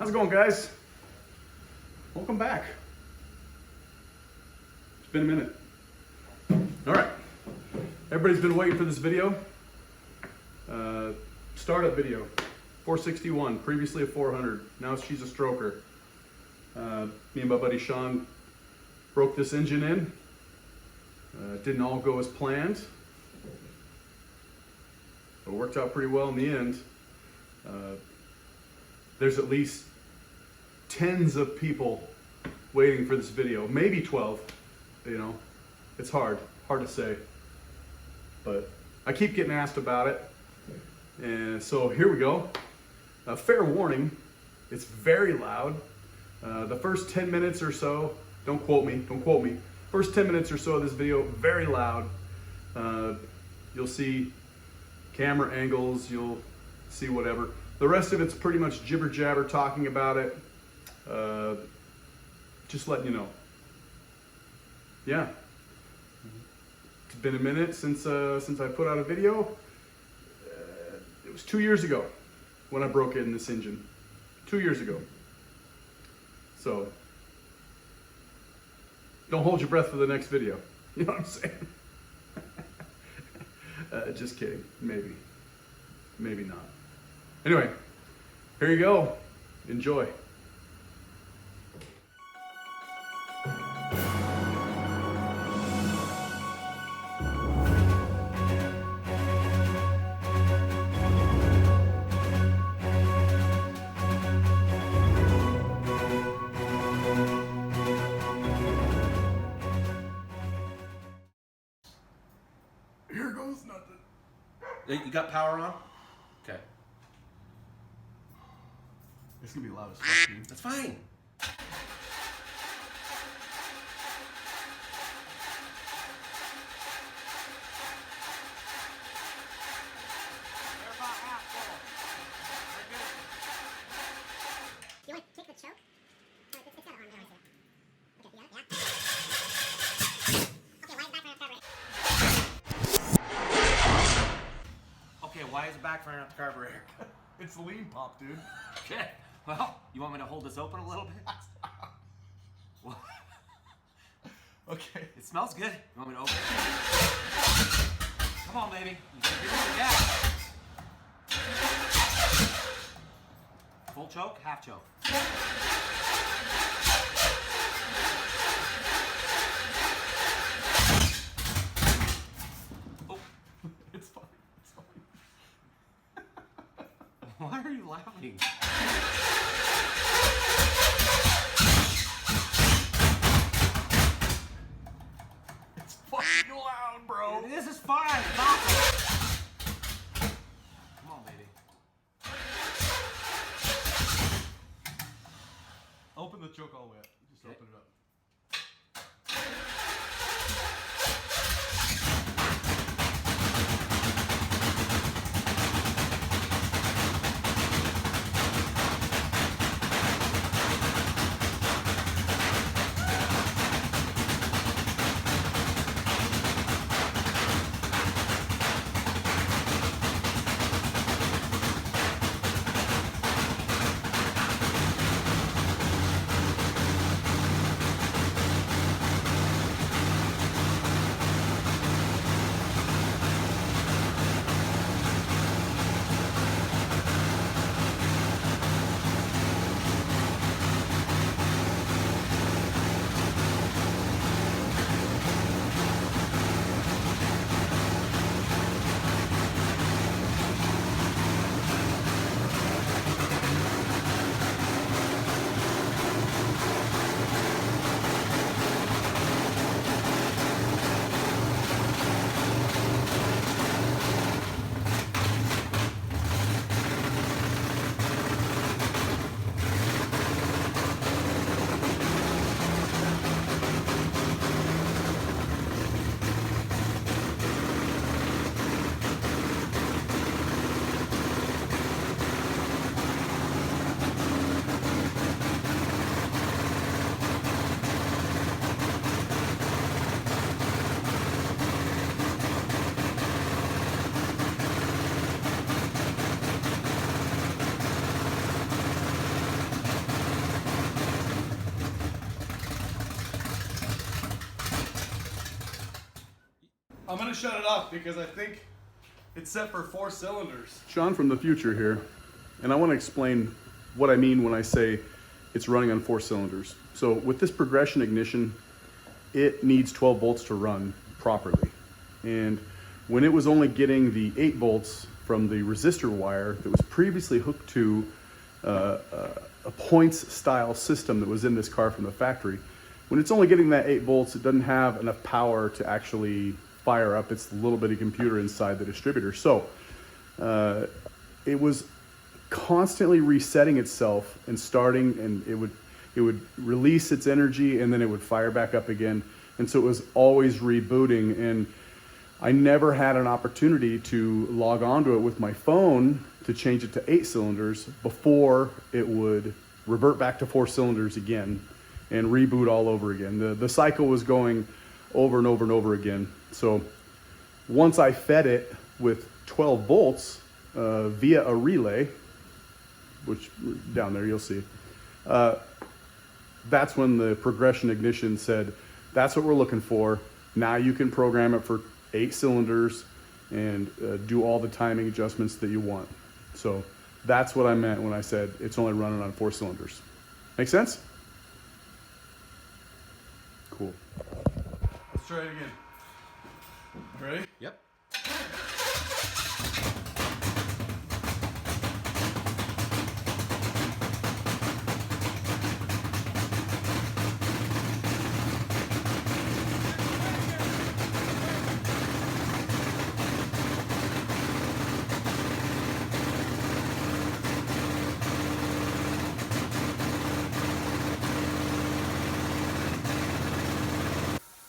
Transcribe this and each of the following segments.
How's it going, guys? Welcome back. It's been a minute. All right. Everybody's been waiting for this video. Startup video. 461, previously a 400. Now she's a stroker. Me and my buddy Sean broke this engine in. It didn't all go as planned. But it worked out pretty well in the end. There's at least tens of people waiting for this video, maybe 12, you know, it's hard to say, but I keep getting asked about it, and so here we go. Fair warning, it's very loud. The first 10 minutes or so, don't quote me, first 10 minutes or so of this video, very loud. You'll see camera angles, you'll see whatever. The rest of it's pretty much jibber jabber talking about it. Just letting you know. Yeah. It's been a minute since I put out a video. It was 2 years ago when I broke in this engine. 2 years ago. So, don't hold your breath for the next video. You know what I'm saying? Just kidding. Maybe. Maybe not. Anyway, here you go. Enjoy. Here goes nothing. You got power on? Okay. It's gonna be loud as fuck, dude. That's fine. You want to take the choke? It's got an arm down here. Okay, yeah. Okay, why is it back frying up the carburetor? Okay, why is it backfiring up the carburetor? It's the lean pop, dude. Okay. Well, you want me to hold this open a little bit? What? Okay. It smells good. You want me to open it? Come on, baby. You gotta give it some gas. Full choke, half choke. Oh, It's fine. It's fine. why are you laughing? It's fucking loud, bro. This is fine. It's awesome. Come on, baby. Open the choke all the way up. Just Okay. open it up. I'm gonna shut it off because I think it's set for 4 cylinders. Sean from the future here, and I want to explain what I mean when I say it's running on 4 cylinders. So with this progression ignition, it needs 12 volts to run properly. And when it was only getting the 8 volts from the resistor wire that was previously hooked to a points style system that was in this car from the factory, when it's only getting that 8 volts, it doesn't have enough power to actually fire up its little bitty computer inside the distributor. So it was constantly resetting itself and starting, and it would release its energy and then it would fire back up again. And so it was always rebooting, and I never had an opportunity to log onto it with my phone to change it to 8 cylinders before it would revert back to 4 cylinders again and reboot all over again. The cycle was going over and over and over again. So once I fed it with 12 volts via a relay, which down there you'll see, that's when the progression ignition said, that's what we're looking for. Now you can program it for 8 cylinders and do all the timing adjustments that you want. So that's what I meant when I said it's only running on 4 cylinders. Make sense? Cool. Let's try it again. Ready? Yep.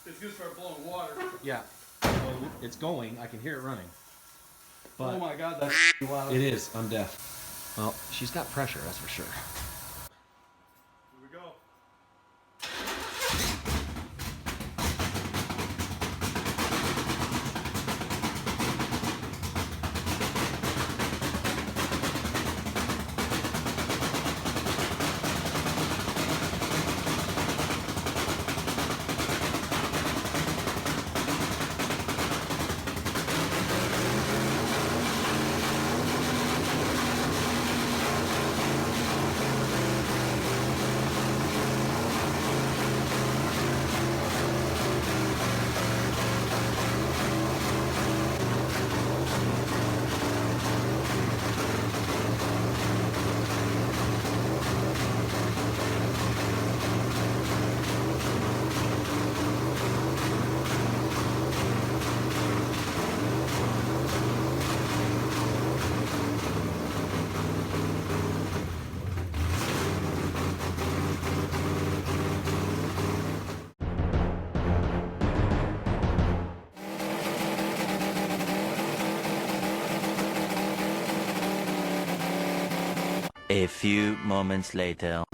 It's gonna start blowing water. Yeah. Well, it's going. I can hear it running. But Oh my God, that's loud. it is. I'm deaf. Well, she's got pressure, that's for sure. Here we go. A few moments later.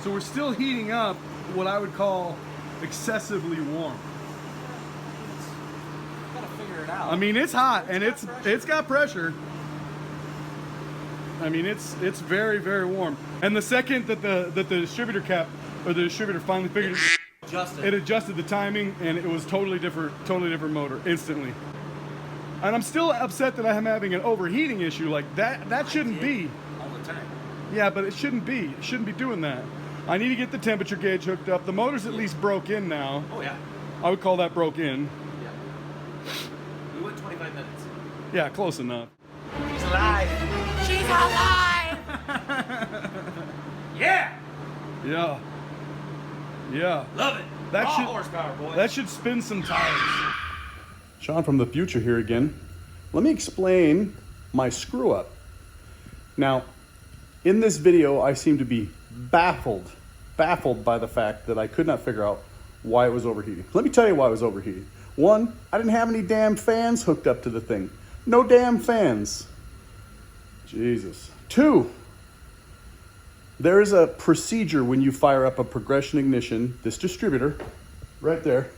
So we're still heating up what I would call excessively warm. Gotta figure it out. I mean, it's hot and it's got pressure. I mean, it's very, very warm. And the second that the distributor cap or the distributor finally figured it adjusted the timing, and it was totally different motor instantly. And I'm still upset that I'm having an overheating issue like that. That shouldn't be. All the time. Yeah, but it shouldn't be. It shouldn't be doing that. I need to get the temperature gauge hooked up. The motor's at least broke in now. Oh yeah. I would call that broke in. Yeah. We went 25 minutes. Yeah, close enough. She's alive. She's alive. Yeah. Yeah. Yeah. Love it. That Raw should horsepower, boys. That should spin some tires. Sean from the future here again. Let me explain my screw up. Now, in this video, I seem to be baffled by the fact that I could not figure out why it was overheating. Let me tell you why it was overheating. One, I didn't have any damn fans hooked up to the thing. No damn fans. Jesus. Two, there is a procedure when you fire up a progression ignition, this distributor, right there.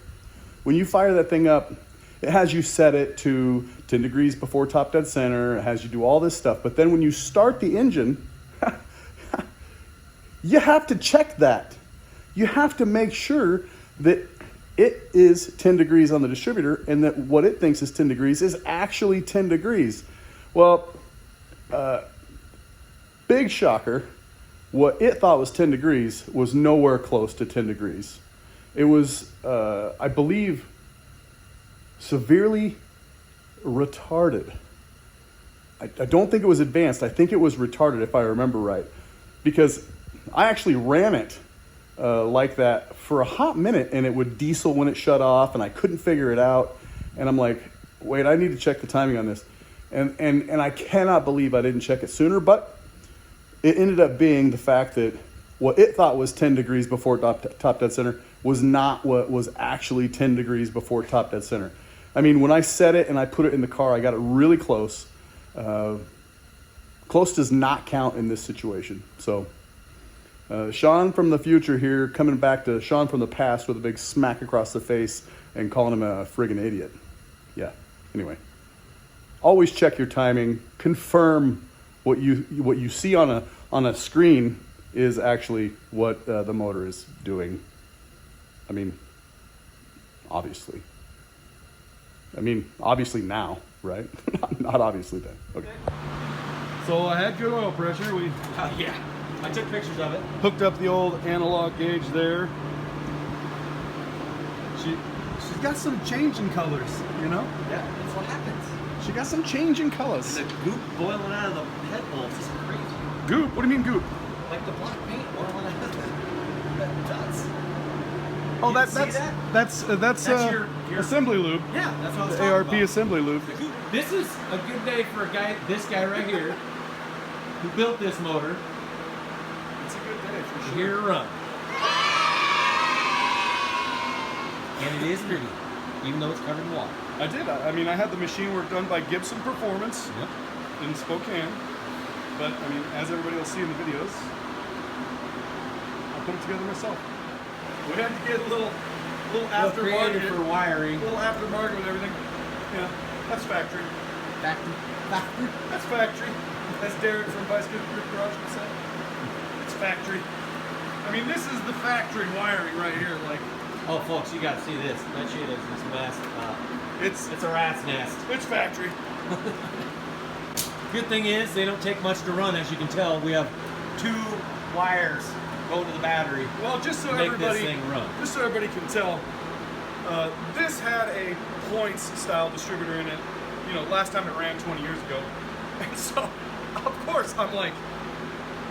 When you fire that thing up, it has you set it to 10 degrees before top dead center. It has you do all this stuff. But then when you start the engine, you have to check that. You have to make sure that it is 10 degrees on the distributor and that what it thinks is 10 degrees is actually 10 degrees. Well, big shocker. What it thought was 10 degrees was nowhere close to 10 degrees. It was, I believe, severely retarded. I don't think it was advanced. I think it was retarded, if I remember right. Because I actually ran it like that for a hot minute, and it would diesel when it shut off, and I couldn't figure it out. And I'm like, wait, I need to check the timing on this. And I cannot believe I didn't check it sooner, but it ended up being the fact that what it thought was 10 degrees before top dead center was not what was actually 10 degrees before top dead center. I mean, when I set it and I put it in the car, I got it really close. Close does not count in this situation. So, Sean from the future here, coming back to Sean from the past with a big smack across the face and calling him a friggin' idiot. Yeah, anyway. Always check your timing. Confirm what you see on a screen is actually what the motor is doing. I mean, obviously. Obviously now, right? Not obviously then. Okay. So I had good oil pressure. We Yeah. I took pictures of it. hooked up the old analog gauge there. She's got some change in colors, you know? Yeah, that's what happens. She got some change in colors. The goop boiling out of the head bolts is crazy. Goop? What do you mean goop? Like the black paint boiling out of the nuts. Oh, You didn't see that's your assembly lube. Yeah, that's what I was The talking ARP about. assembly lube. This is a good day for this guy right here, who built this motor. It's a good day for Here to run. And it is pretty, even though it's covered in water. I did. I mean, I had the machine work done by Gibson Performance Yep. in Spokane. But, I mean, as everybody will see in the videos, I put it together myself. We had to get a little aftermarket for wiring. little aftermarket with everything. Yeah, that's factory. Factory. That's factory. As Derek from Bicycle Grip Garage would say. It's factory. I mean, this is the factory wiring right here. Like, Oh, folks, you gotta see this. That shit is just messed up. it's It's a rat's nest. factory. Good thing is, they don't take much to run, as you can tell. We have 2 wires going to the battery. Well, just so to make everybody, this thing run. just so everybody can tell, this had a points style distributor in it. You know, last time it ran 20 years ago, and so of course I'm like,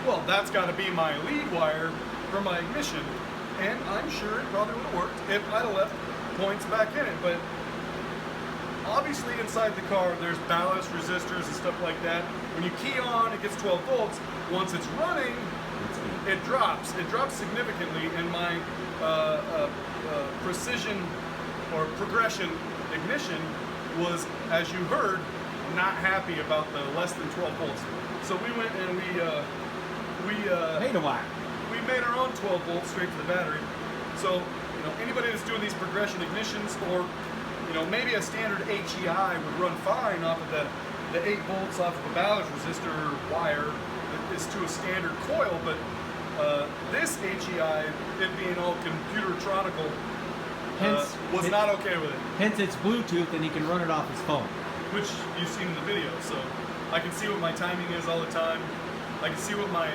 well, that's got to be my lead wire for my ignition, and I'm sure it probably would have worked if I'd have left points back in it. But obviously inside the car there's ballast resistors and stuff like that. When you key on, it gets 12 volts. Once it's running, it drops. It drops significantly, and my precision or progression ignition was, as you heard, not happy about the less than 12 volts. So we went and we Made a wire. we made our own 12 volts straight to the battery. So, you know, anybody that's doing these progression ignitions, or, you know, maybe a standard HEI would run fine off of the 8 volts off of a ballast resistor wire that is to a standard coil, but this HEI, it being all computertronical, was not okay with it. Hence it's Bluetooth and he can run it off his phone. Which you've seen in the video, so I can see what my timing is all the time. I can see what my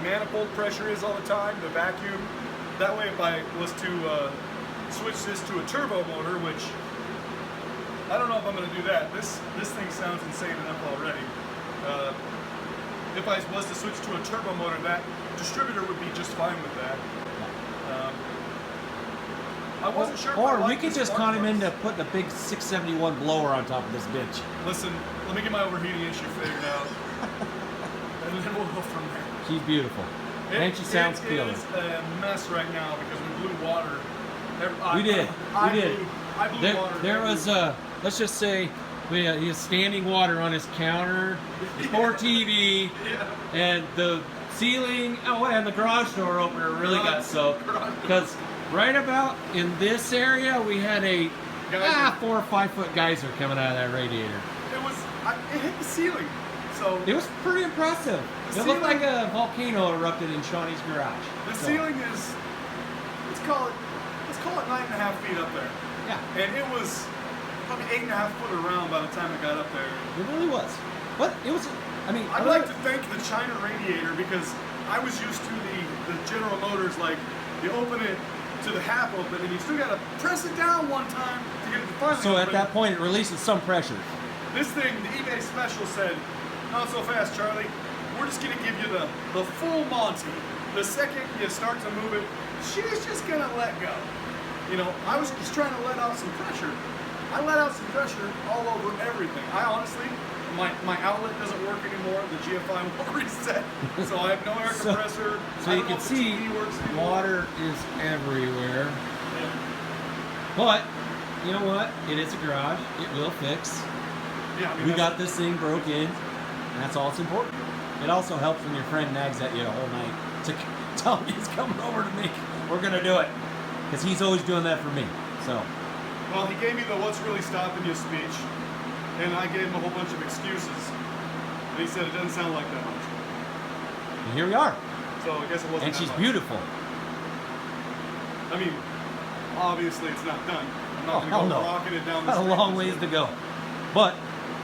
manifold pressure is all the time, the vacuum. That way, if I was to switch this to a turbo motor, which I don't know if I'm going to do that. This thing sounds insane enough already. If I was to switch to a turbo motor, that distributor would be just fine with that. I wasn't sure. Or we could just con him into putting a big 671 blower on top of this bitch. Listen, let me get my overheating issue figured out, and then we'll go from there. She's beautiful. And she sounds killer. It is a mess right now because we blew water. We did. I blew water. There was let's just say he has standing water on his counter, his poor TV, and the ceiling. Oh, and the garage door opener really got soaked because right about in this area we had a 4 or 5 foot geyser coming out of that radiator. It hit the ceiling. So it was pretty impressive. It looked like a volcano erupted in Shawnee's garage. The ceiling is, let's call it 9.5 feet up there. Yeah. And it was probably 8.5 foot around by the time it got up there. It really was. But it was, I mean, I'd like to thank the China radiator because I was used to the General Motors, like you open it to the half open and you still got to press it down one time to get it to finally So open. at that point it releases some pressure. This thing, the eBay special said, not so fast, Charlie. We're just going to give you the full Monty. The second you start to move it, she's just going to let go. You know, I was just trying to let out some pressure. I let out some pressure all over everything. I honestly, my outlet doesn't work anymore. The GFI won't reset. So I have no air compressor. So you can see water is everywhere. Yeah. But, you know what? It is a garage. It will fix. Yeah, I mean, we got this thing broke in. And that's all that's important. It also helps when your friend nags at you the whole night to tell me he's coming over to me. We're going to do it. Because he's always doing that for me. So. Well, he gave me the "what's really stopping you" speech. And I gave him a whole bunch of excuses. And he said it doesn't sound like that much. And here we are. So I guess it wasn't. And that she's much. beautiful. I mean, obviously it's not done. I'm not going to go rocking it down the Got street. a long ways to go. But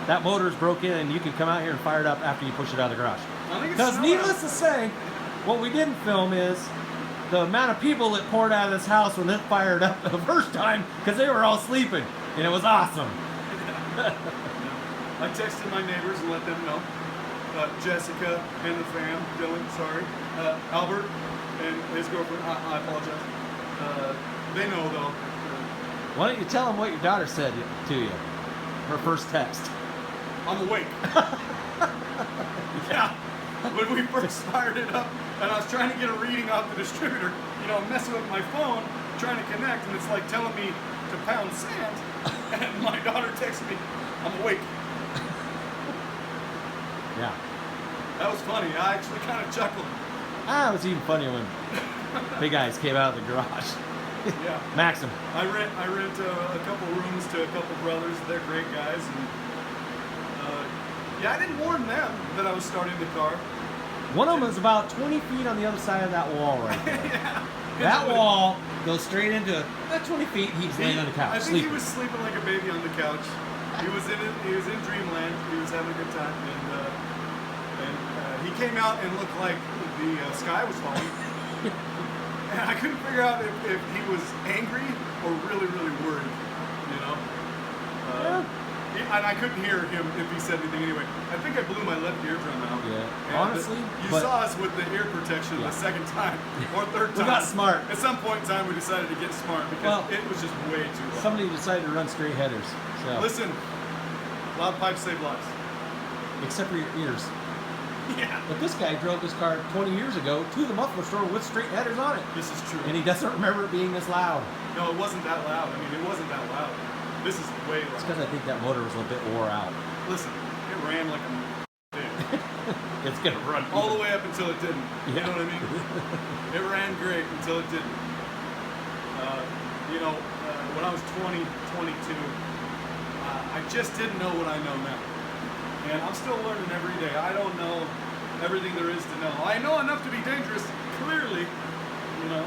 that motor's broke in and you can come out here and fire it up after you push it out of the garage. Because needless to say, what we didn't film is the amount of people that poured out of this house when it fired up the first time because they were all sleeping. And it was awesome. I texted my neighbors and let them know. Jessica and the fam, Dylan, sorry. Albert and his girlfriend, I apologize. They know though. Why don't you tell them what your daughter said to you? Her first text. I'm awake. Yeah. When we first fired it up, and I was trying to get a reading off the distributor, you know, messing with my phone, trying to connect, and it's like telling me to pound sand, and my daughter texted me, I'm awake. Yeah. That was funny. I actually kind of chuckled. It was even funnier when Big Eyes came out of the garage. Yeah. Maxim. I rent a couple rooms to a couple brothers. They're great guys, and yeah, I didn't warn them that I was starting the car. One of them is about 20 feet on the other side of that wall right there. Yeah. That wall goes straight into 20 feet. He's laying on the couch I think sleeping. he was sleeping like a baby on the couch. He was in it. He was in dreamland. He was having a good time, and he came out and looked like the sky was falling. And I couldn't figure out if he was angry or really, really worried. You know. And I couldn't hear him if he said anything anyway. I think I blew my left eardrum out. Yeah. And Honestly, you saw us with the ear protection the second time or third time. We got smart. At some point in time, we decided to get smart because it was just way too loud. Somebody decided to run straight headers. So. Listen, loud pipes save lives. Except for your ears. Yeah. But this guy drove this car 20 years ago to the muffler store with straight headers on it. This is true. And he doesn't remember it being this loud. No, it wasn't that loud. I mean, it wasn't that loud. This is way loud. It's because I think that motor was a bit wore out. Listen, it ran like a dick. it's gonna run all the way up until it didn't. You Yeah. know what I mean? It ran great until it didn't. When I was 20, 22, I just didn't know what I know now. And I'm still learning every day. I don't know everything there is to know. I know enough to be dangerous, clearly, you know.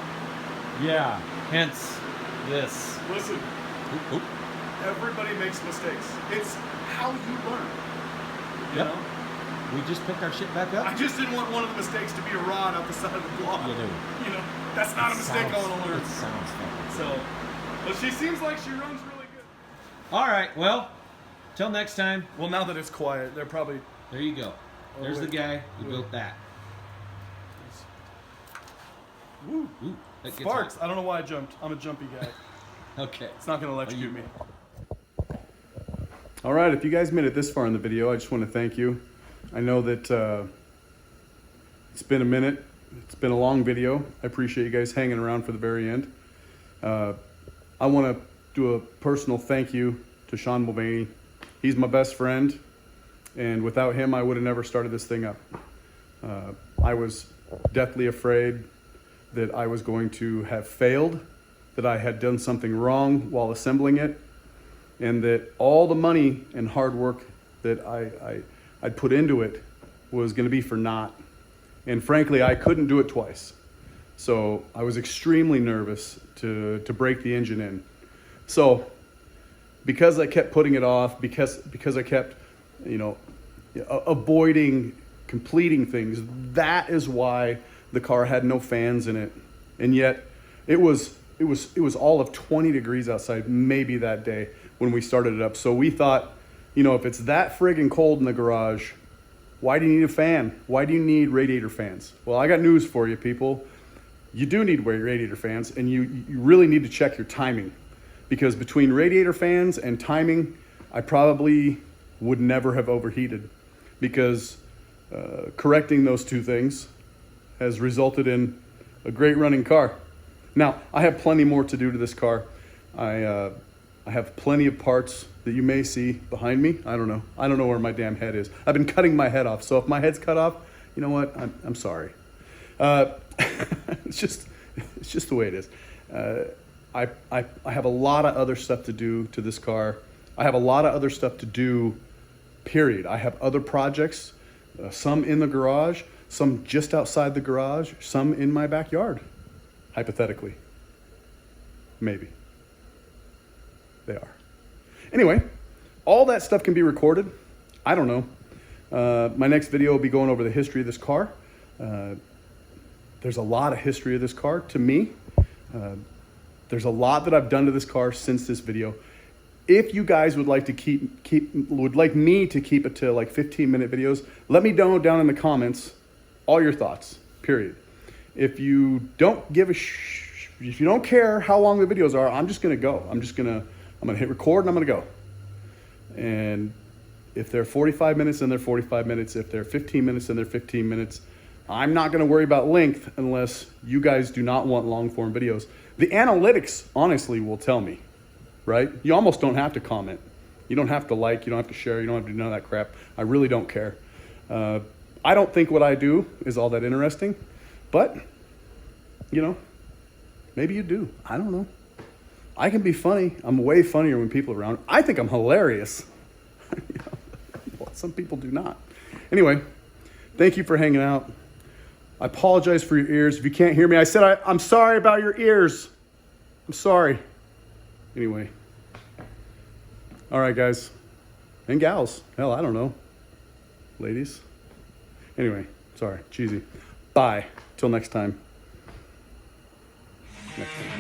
Yeah, hence this. Listen, Oop, oop. everybody makes mistakes. It's how you learn. You Yep. know? We just picked our shit back up. I just didn't want one of the mistakes to be a rod out the side of the block. You do. You know, that's not a mistake I want to learn. It sounds fucking So, but she seems like she runs really good. All right, well, till next time. Well, now that it's quiet, they're probably... There you go. There's the wait. guy who Wait. built that. Woo. Ooh, that gets Sparks. hot. I don't know why I jumped. I'm a jumpy guy. Okay. It's not going to electrocute you- me. All right, if you guys made it this far in the video, I just want to thank you. I know that it's been a minute. It's been a long video. I appreciate you guys hanging around for the very end. I want to do a personal thank you to Sean Mulvaney. He's my best friend, and without him, I would have never started this thing up. I was deathly afraid that I was going to have failed, that I had done something wrong while assembling it, and that all the money and hard work that I'd put into it was going to be for naught. And frankly, I couldn't do it twice. So I was extremely nervous to break the engine in. So because I kept putting it off, because I kept, avoiding completing things, that is why the car had no fans in it. And yet it was all of 20 degrees outside maybe that day when we started it up. So we thought, if it's that friggin' cold in the garage, why do you need a fan? Why do you need radiator fans? Well, I got news for you, people. You do need radiator fans, and you really need to check your timing, because between radiator fans and timing, I probably would never have overheated, because correcting those two things has resulted in a great running car. Now, I have plenty more to do to this car. I have plenty of parts that you may see behind me. I don't know. I don't know where my damn head is. I've been cutting my head off. So if my head's cut off, you know what? I'm sorry. It's just the way it is. I have a lot of other stuff to do to this car. I have a lot of other stuff to do, period. I have other projects, some in the garage, some just outside the garage, some in my backyard, hypothetically. Maybe. They are. Anyway, all that stuff can be recorded. I don't know. My next video will be going over the history of this car. There's a lot of history of this car to me. There's a lot that I've done to this car since this video. If you guys would like to would like me to keep it to like 15-minute videos, let me know down in the comments all your thoughts, period. If you don't give if you don't care how long the videos are, I'm just gonna go. I'm gonna hit record and I'm gonna go. And if they're 45 minutes, then they're 45 minutes. If they're 15 minutes, then they're 15 minutes. I'm not gonna worry about length unless you guys do not want long form videos. The analytics, honestly, will tell me, right? You almost don't have to comment. You don't have to like, you don't have to share, you don't have to do none of that crap. I really don't care. I don't think what I do is all that interesting, but, maybe you do. I don't know. I can be funny. I'm way funnier when people are around. I think I'm hilarious. Well, some people do not. Anyway, thank you for hanging out. I apologize for your ears. If you can't hear me, I said I'm sorry about your ears. I'm sorry. Anyway. All right, guys. And gals. Hell, I don't know. Ladies. Anyway, sorry. Cheesy. Bye. Till next time. Next time.